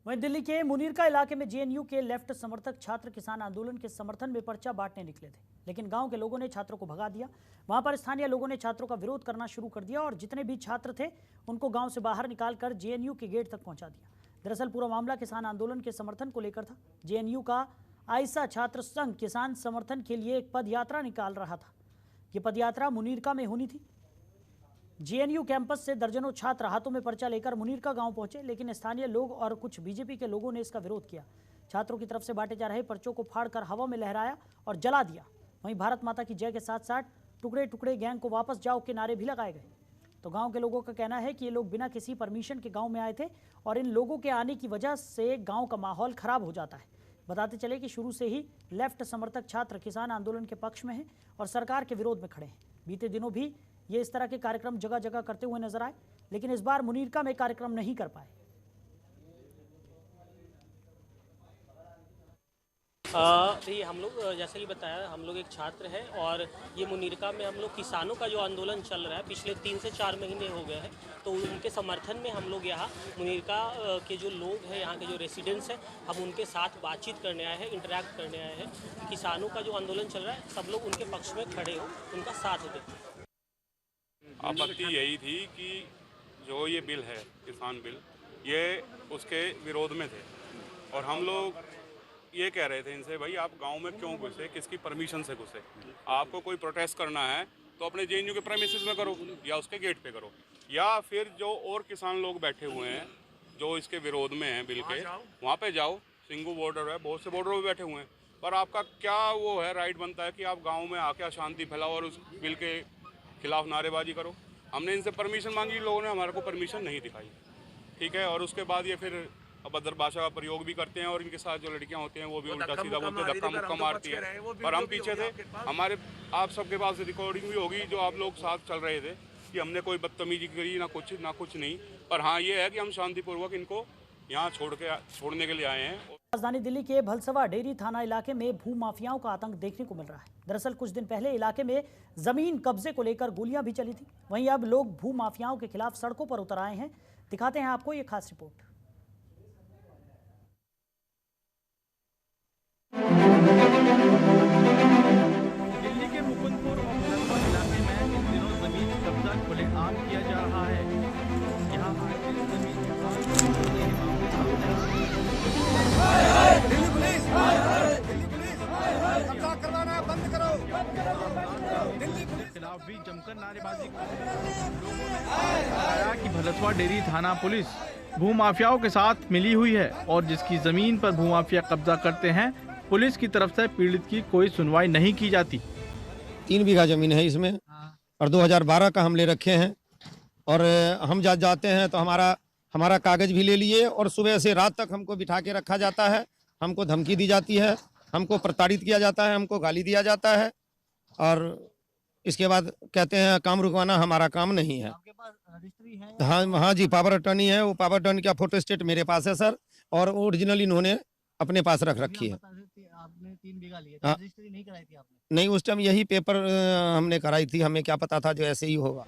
वहीं दिल्ली के मुनीरका इलाके में जेएनयू के लेफ्ट समर्थक छात्र किसान आंदोलन के समर्थन में पर्चा बांटने निकले थे, लेकिन गांव के लोगों ने छात्रों को भगा दिया। वहां पर स्थानीय लोगों ने छात्रों का विरोध करना शुरू कर दिया और जितने भी छात्र थे उनको गांव से बाहर निकालकर जेएनयू के गेट तक पहुंचा दिया। दरअसल पूरा मामला किसान आंदोलन के समर्थन को लेकर था। जेएनयू का आयसा छात्र संघ किसान समर्थन के लिए एक पद यात्रा निकाल रहा था। ये पद यात्रा मुनीरका में होनी थी। जेएनयू कैंपस से दर्जनों छात्र हाथों में पर्चा लेकर मुनीरका गांव पहुंचे, लेकिन स्थानीय लोग और कुछ बीजेपी के लोगों ने इसका विरोध किया। छात्रों की तरफ से बांटे जा रहे पर्चों को फाड़कर हवा में लहराया और जला दिया। वहीं भारत माता की जय के साथ साथ टुकड़े टुकड़े गैंग को वापस जाओ के नारे भी लगाए गए। तो गांव के लोगों का कहना है कि ये लोग बिना किसी परमिशन के गांव में आए थे और इन लोगों के आने की वजह से गांव का माहौल खराब हो जाता है। बताते चले कि शुरू से ही लेफ्ट समर्थक छात्र किसान आंदोलन के पक्ष में हैं और सरकार के विरोध में खड़े हैं। बीते दिनों भी ये इस तरह के कार्यक्रम जगह जगह करते हुए नजर आए, लेकिन इस बार मुनीरका में कार्यक्रम नहीं कर पाए। ये हम लोग जैसे कि बताया, हम लोग एक छात्र हैं और ये मुनीरका में हम लोग किसानों का जो आंदोलन चल रहा है पिछले 3 से 4 महीने हो गए हैं, तो उनके समर्थन में हम लोग यहाँ मुनीरका के जो लोग हैं, यहाँ के जो रेसिडेंट्स हैं, हम उनके साथ बातचीत करने आए हैं, इंटरेक्ट करने आए हैं। किसानों का जो आंदोलन चल रहा है, सब लोग उनके पक्ष में खड़े हो, उनका साथ दें। आपत्ति यही थी कि जो ये बिल है, किसान बिल, ये उसके विरोध में थे और हम लोग ये कह रहे थे इनसे, भाई आप गांव में क्यों घुसे, किसकी परमिशन से घुसे? आपको कोई प्रोटेस्ट करना है तो अपने जेएनयू के प्रेमिसेस में करो या उसके गेट पे करो, या फिर जो और किसान लोग बैठे हुए हैं जो इसके विरोध में हैं बिल के, वहाँ पे जाओ। सिंगू बॉर्डर है, बहुत से बॉर्डरों पे बैठे हुए हैं, पर आपका क्या वो है, राइट बनता है कि आप गाँव में आके अशांति फैलाओ और उस बिल के खिलाफ नारेबाजी करो। हमने इनसे परमिशन मांगी, लोगों ने हमारे को परमिशन नहीं दिखाई, ठीक है। और उसके बाद ये फिर अभद्र भाषा का प्रयोग भी करते हैं और इनके साथ जो लड़कियां होती हैं वो भी उल्टा सीधा बोलते हैं, धक्का मुक्का मारती है। पर हम पीछे थे, हमारे आप सबके पास रिकॉर्डिंग भी होगी जो आप लोग साथ चल रहे थे कि हमने कोई बदतमीजी करी ना कुछ नहीं। पर हाँ, ये है कि हम शांतिपूर्वक इनको यहाँ छोड़ने के लिए आए हैं। राजधानी दिल्ली के भलसवा डेरी थाना इलाके में भू माफियाओं का आतंक देखने को मिल रहा है। दरअसल कुछ दिन पहले इलाके में जमीन कब्जे को लेकर गोलियां भी चली थी। वहीं अब लोग भू माफियाओं के खिलाफ सड़कों पर उतर आए हैं। दिखाते हैं आपको ये खास रिपोर्ट। दिल्ली के मुकुंदपुर और भलसवा इलाके में इन दिनों जमीन कब्जा खुलेआम किया जा रहा है। यहाँ जमीन के खिलाफ भी जमकर नारेबाजी बताया कि भलसवा डेरी थाना पुलिस भूमाफियाओं के साथ मिली हुई है और जिसकी जमीन पर भूमाफिया कब्जा करते हैं, पुलिस की तरफ से पीड़ित की कोई सुनवाई नहीं की जाती। 3 बीघा जमीन है इसमें और 2012 का हम ले रखे हैं और हम जाते हैं तो हमारा कागज भी ले लिए और सुबह से रात तक हमको बिठा के रखा जाता है। हमको धमकी दी जाती है, हमको प्रताड़ित किया जाता है, हमको गाली दिया जाता है और इसके बाद कहते हैं काम रुकवाना हमारा काम नहीं है। आपके पास रजिस्ट्री है? हाँ जी, पावर अटर्नी है। वो पावर अटर्नी का फोटो स्टेट मेरे पास है सर, और ओरिजिनल इन्होंने अपने पास रख रखी है। आपने 3 बीघा लिए थे, रजिस्ट्री नहीं कराई थी आपने? नहीं, उस टाइम यही पेपर हमने कराई थी, हमें क्या पता था जो ऐसे ही होगा।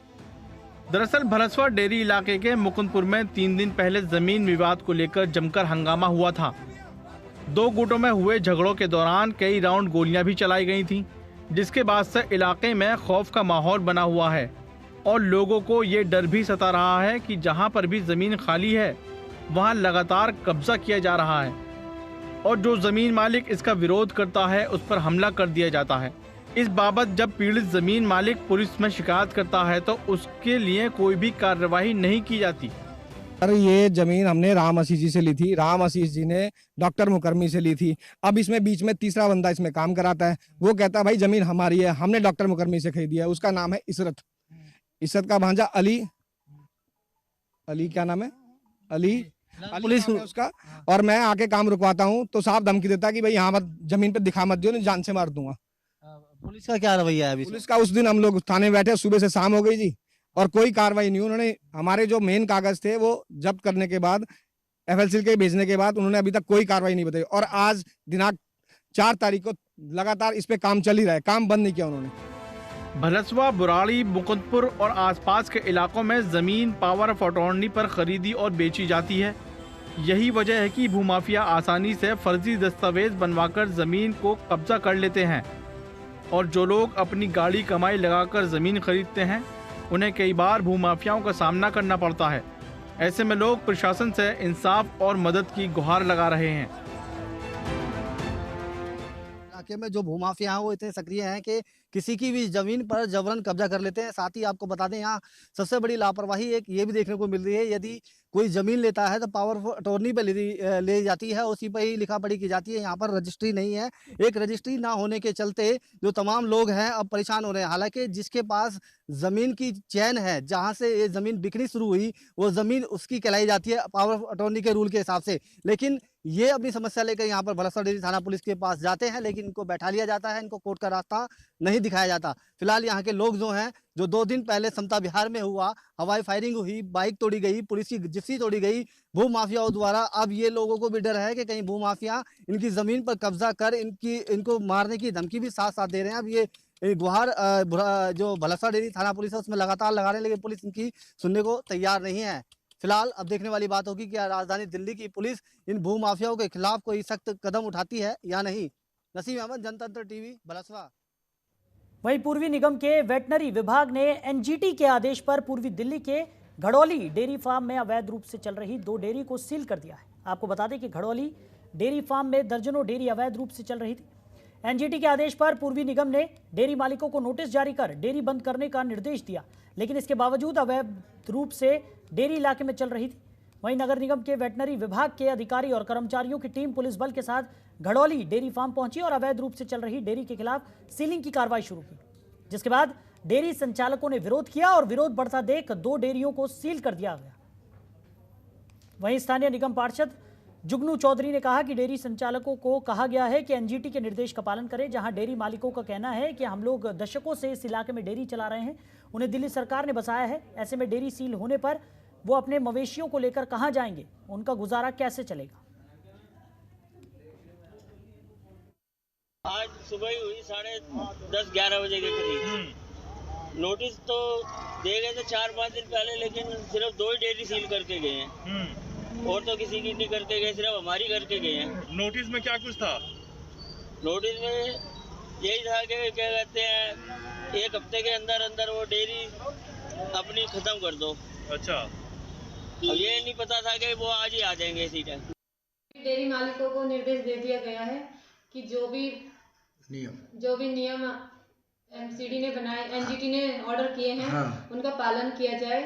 दरअसल भलसवा डेरी इलाके के मुकुंदपुर में 3 दिन पहले जमीन विवाद को लेकर जमकर हंगामा हुआ था। 2 गुटों में हुए झगड़ों के दौरान कई राउंड गोलियां भी चलाई गई थीं, जिसके बाद से इलाके में खौफ का माहौल बना हुआ है और लोगों को ये डर भी सता रहा है कि जहां पर भी जमीन खाली है वहां लगातार कब्जा किया जा रहा है और जो जमीन मालिक इसका विरोध करता है उस पर हमला कर दिया जाता है। इस बाबत जब पीड़ित जमीन मालिक पुलिस में शिकायत करता है तो उसके लिए कोई भी कार्रवाई नहीं की जाती। सर, ये जमीन हमने राम आशीष जी से ली थी, राम आशीष जी ने डॉक्टर मुकर्मी से ली थी। अब इसमें बीच में तीसरा बंदा इसमें काम कराता है, वो कहता है भाई जमीन हमारी है, हमने डॉक्टर मुकर्मी से खरीदी है। उसका नाम है इशरत का भांजा अली क्या नाम है, अली पुलिस उसका। और मैं आके काम रुकवाता हूँ तो साफ धमकी देता है कि भाई यहाँ मत, जमीन पे दिखा मत दियो, नहीं जान से मार दूंगा। पुलिस का क्या रवैया है अभी? पुलिस का उस दिन हम लोग थाने बैठे, सुबह से शाम हो गई जी, और कोई कार्रवाई नहीं। उन्होंने हमारे जो मेन कागज थे वो जब्त करने के बाद, FLC के भेजने के बाद, उन्होंने अभी तक कोई कार्रवाई नहीं बताई। और आज दिनांक 4 तारीख को लगातार इस पे काम चल ही रहा है, काम बंद नहीं किया उन्होंने। भलसवा, बुराड़ी, मुकुंदपुर और आसपास के इलाकों में जमीन पावर ऑफ अटॉर्नी पर खरीदी और बेची जाती है। यही वजह है कि भूमाफिया आसानी से फर्जी दस्तावेज बनवाकर जमीन को कब्जा कर लेते हैं और जो लोग अपनी गाड़ी कमाई लगाकर जमीन खरीदते हैं उन्हें कई बार भूमाफियाओं का सामना करना पड़ता है। ऐसे में लोग प्रशासन से इंसाफ और मदद की गुहार लगा रहे हैं। इलाके में जो भूमाफिया हैं वो इतने सक्रिय हैं कि किसी की भी जमीन पर जबरन कब्जा कर लेते हैं। साथ ही आपको बता दें यहाँ सबसे बड़ी लापरवाही एक ये भी देखने को मिल रही है, यदि कोई जमीन लेता है तो पावर ऑफ अटॉर्नी पे ले जाती है, उसी पर ही लिखा पढ़ी की जाती है। यहाँ पर रजिस्ट्री नहीं है। एक रजिस्ट्री ना होने के चलते जो तमाम लोग हैं अब परेशान हो रहे हैं। हालांकि जिसके पास जमीन की चैन है, जहाँ से ये जमीन बिकनी शुरू हुई, वो जमीन उसकी कहलाई जाती है पावर ऑफ अटॉर्नी के रूल के हिसाब से। लेकिन ये अपनी समस्या लेकर यहाँ पर भलसवा डेयरी थाना पुलिस के पास जाते हैं, लेकिन इनको बैठा लिया जाता है, इनको कोर्ट का रास्ता नहीं दिखाया जाता। फिलहाल यहाँ के लोग जो हैं, जो 2 दिन पहले समता विहार में हुआ, हवाई फायरिंग हुई, बाइक तोड़ी गई, पुलिस की जिप्सी तोड़ी गई भू माफियाओं द्वारा, अब ये लोगों को भी डर है कि कहीं भू माफिया इनकी जमीन पर कब्जा कर इनको मारने की धमकी भी साथ साथ दे रहे हैं। अब ये गुहार जो भलसवा डेयरी थाना पुलिस है उसमें लगातार लगा रहे हैं, लेकिन पुलिस इनकी सुनने को तैयार नहीं है। फिलहाल अब देखने वाली बात होगी कि राजधानी दिल्ली की पुलिस इन भू माफियाओं के खिलाफ कोई सख्त कदम उठाती है या नहीं। नसीम अहमद, जनतंत्र टीवी, भलसवा। वहीं पूर्वी निगम के वेटनरी विभाग ने एनजीटी के आदेश पर पूर्वी दिल्ली के घड़ौली डेयरी फार्म में अवैध रूप से चल रही 2 डेयरी को सील कर दिया है। आपको बता दें कि घड़ौली डेयरी फार्म में दर्जनों डेयरी अवैध रूप से चल रही थी। एनजीटी के आदेश पर पूर्वी निगम ने डेयरी मालिकों को नोटिस जारी कर डेयरी बंद करने का निर्देश दिया, लेकिन इसके बावजूद अवैध रूप से डेयरी इलाके में चल रही थी। वहीं नगर निगम के वेटनरी विभाग के अधिकारी और कर्मचारियों की टीम पुलिस बल के साथ घड़ौली डेयरी फार्म पहुंची और अवैध रूप से चल रही डेयरी के खिलाफ सीलिंग की कार्रवाई शुरू की, जिसके बाद डेयरी संचालकों ने विरोध किया और विरोध बढ़ता देख 2 डेयरियों को सील कर दिया गया। वहीं स्थानीय निगम पार्षद जुगनू चौधरी ने कहा कि डेयरी संचालकों को कहा गया है कि एनजीटी के निर्देश का पालन करें। जहां डेयरी मालिकों का कहना है कि हम लोग दशकों से इस इलाके में डेयरी चला रहे हैं, उन्हें दिल्ली सरकार ने बसाया है, ऐसे में डेयरी सील होने पर वो अपने मवेशियों को लेकर कहां जाएंगे, उनका गुजारा कैसे चलेगा। आज सुबह ही हुई 10:30-11 बजे के करीब। नोटिस तो दे गए थे 4-5 दिन पहले, लेकिन सिर्फ 2 ही डेयरी सील करके गए हैं और तो किसी की नहीं करके गए, सिर्फ हमारी करके गए हैं। नोटिस में क्या कुछ था? नोटिस में यही था कि क्या कहते हैं 1 हफ्ते के अंदर अंदर वो डेयरी अपनी खत्म कर दो। अच्छा, अब ये नहीं पता था कि वो आज ही आ जाएंगे इसी टाइम। डेयरी मालिकों को निर्देश दे दिया गया है कि जो भी नियम एमसीडी ने बनाए, एनजीटी ने ऑर्डर किए हैं, उनका पालन किया जाए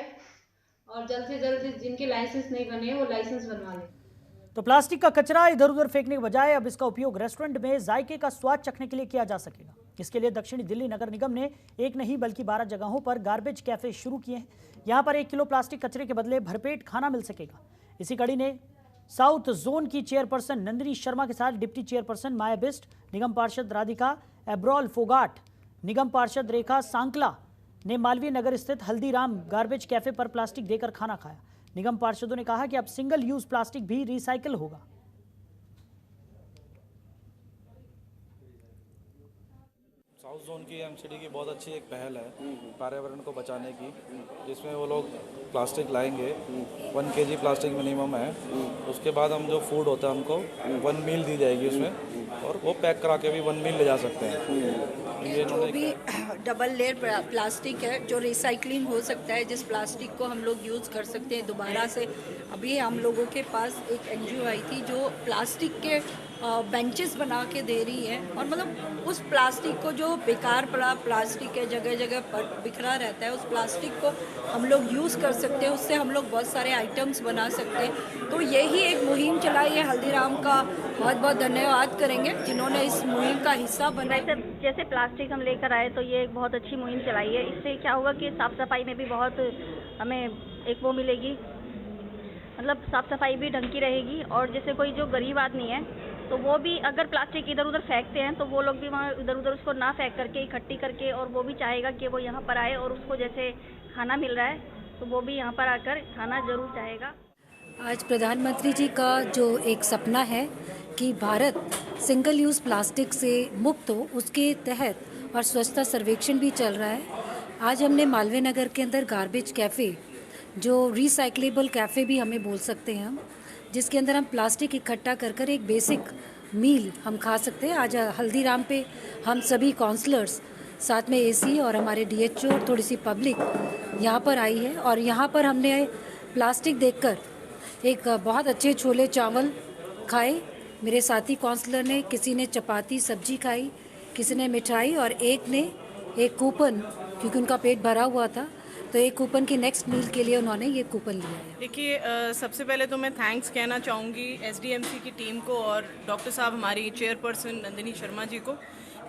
और जल्द से जल्द जिनके लाइसेंस नहीं बने वो लाइसेंस बनवा लें। तो प्लास्टिक का कचरा इधर उधर फेंकने के बजाय अब इसका उपयोग रेस्टोरेंट में जायके का स्वाद चखने के लिए किया जा सकेगा। इसके लिए दक्षिणी दिल्ली नगर निगम ने एक नहीं बल्कि 12 जगहों पर गार्बेज कैफे शुरू किए हैं। यहाँ पर 1 किलो प्लास्टिक कचरे के बदले भरपेट खाना मिल सकेगा। इसी कड़ी ने साउथ जोन की चेयरपर्सन नंदिनी शर्मा के साथ डिप्टी चेयरपर्सन माया बिस्ट, निगम पार्षद राधिका एब्रॉल फोगाट, निगम पार्षद रेखा सांकला ने मालवीय नगर स्थित हल्दीराम गार्बेज कैफे पर प्लास्टिक देकर खाना खाया। निगम पार्षदों ने कहा कि अब सिंगल यूज प्लास्टिक भी रिसाइकिल होगा। साउथ जोन की एमसीडी की बहुत अच्छी एक पहल है पर्यावरण को बचाने की, जिसमें वो लोग प्लास्टिक लाएंगे, 1 kg प्लास्टिक मिनिमम है। उसके बाद हम जो फूड होता है हमको 1 मील दी जाएगी उसमें, और वो पैक करा के भी 1 मील ले जा सकते हैं। जो भी डबल लेयर प्लास्टिक है जो रिसाइकलिंग हो सकता है, जिस प्लास्टिक को हम लोग यूज़ कर सकते हैं दोबारा से। अभी हम लोगों के पास एक एनजीओ आई थी जो प्लास्टिक के बेंचेस बना के दे रही है, और मतलब उस प्लास्टिक को जो बेकार पड़ा प्लास्टिक है जगह जगह पर बिखरा रहता है, उस प्लास्टिक को हम लोग यूज़ कर सकते हैं, उससे हम लोग बहुत सारे आइटम्स बना सकते हैं। तो यही एक मुहिम चलाई है। हल्दीराम का बहुत बहुत धन्यवाद करेंगे जिन्होंने इस मुहिम का हिस्सा बनाया। जैसे प्लास्टिक हम लेकर आए तो ये एक बहुत अच्छी मुहिम चलाई है। इससे क्या होगा कि साफ़ सफाई में भी बहुत हमें एक वो मिलेगी, मतलब साफ़ सफाई भी ढंग की रहेगी। और जैसे कोई जो गरीब आदमी है तो वो भी अगर प्लास्टिक इधर उधर फेंकते हैं तो वो लोग भी वहाँ इधर उधर उसको ना फेंक करके इकट्ठी करके, और वो भी चाहेगा कि वो यहाँ पर आए और उसको जैसे खाना मिल रहा है तो वो भी यहाँ पर आकर खाना ज़रूर चाहेगा। आज प्रधानमंत्री जी का जो एक सपना है कि भारत सिंगल यूज़ प्लास्टिक से मुक्त हो, उसके तहत और स्वच्छता सर्वेक्षण भी चल रहा है। आज हमने मालवीय नगर के अंदर गार्बेज कैफ़े, जो रिसाइक्लेबल कैफ़े भी हमें बोल सकते हैं हम, जिसके अंदर हम प्लास्टिक इकट्ठा कर कर एक बेसिक मील हम खा सकते हैं। आज हल्दीराम पे हम सभी काउंसलर्स, साथ में एसी और हमारे DHO और थोड़ी सी पब्लिक यहाँ पर आई है और यहाँ पर हमने प्लास्टिक देखकर एक बहुत अच्छे छोले चावल खाए। मेरे साथी काउंसलर ने, किसी ने चपाती सब्जी खाई, किसी ने मिठाई और एक ने एक कूपन, क्योंकि उनका पेट भरा हुआ था तो एक कूपन की नेक्स्ट मील के लिए उन्होंने ये कूपन लिया है। देखिए, सबसे पहले तो मैं थैंक्स कहना चाहूँगी SDMC की टीम को और डॉक्टर साहब हमारी चेयरपर्सन नंदिनी शर्मा जी को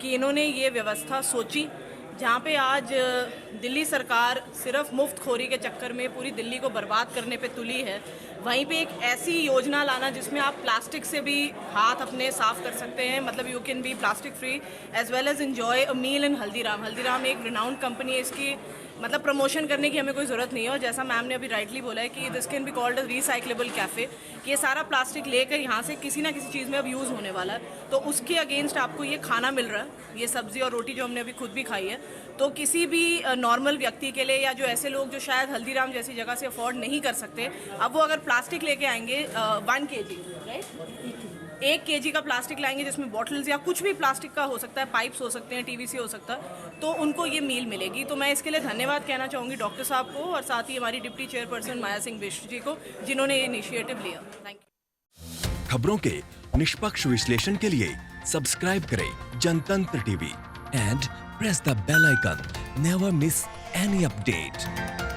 कि इन्होंने ये व्यवस्था सोची, जहाँ पे आज दिल्ली सरकार सिर्फ मुफ्तखोरी के चक्कर में पूरी दिल्ली को बर्बाद करने पे तुली है, वहीं पे एक ऐसी योजना लाना जिसमें आप प्लास्टिक से भी हाथ अपने साफ कर सकते हैं, मतलब you can be plastic free as well as enjoy a meal in Haldiram. Haldiram एक रिनाउंड कंपनी है, इसकी मतलब प्रमोशन करने की हमें कोई ज़रूरत नहीं है। और जैसा मैम ने अभी राइटली बोला है कि this can be called a recyclable cafe, कि ये सारा प्लास्टिक लेकर यहाँ से किसी ना किसी चीज़ में अब यूज़ होने वाला है, तो उसके अगेंस्ट आपको ये खाना मिल रहा है, ये सब्ज़ी और रोटी जो हमने अभी खुद भी खाई है। तो किसी भी नॉर्मल व्यक्ति के लिए या जो ऐसे लोग जो शायद हल्दीराम जैसी जगह से अफोर्ड नहीं कर सकते, अब वो अगर प्लास्टिक लेके आएंगे 1 kg, राइट, 1 kg का प्लास्टिक लाएंगे जिसमें बॉटल्स या कुछ भी प्लास्टिक का हो सकता है, पाइप्स हो सकते हैं, TVC हो सकता है, तो उनको ये मील मिलेगी। तो मैं इसके लिए धन्यवाद कहना चाहूँगी डॉक्टर साहब को और साथ ही हमारी डिप्टी चेयरपर्सन माया सिंह बिष्ट जी को, जिन्होंने ये इनिशिएटिव लिया। Thank you. खबरों के निष्पक्ष विश्लेषण के लिए सब्सक्राइब करें Jantantra TV and press the bell icon. Never miss any update.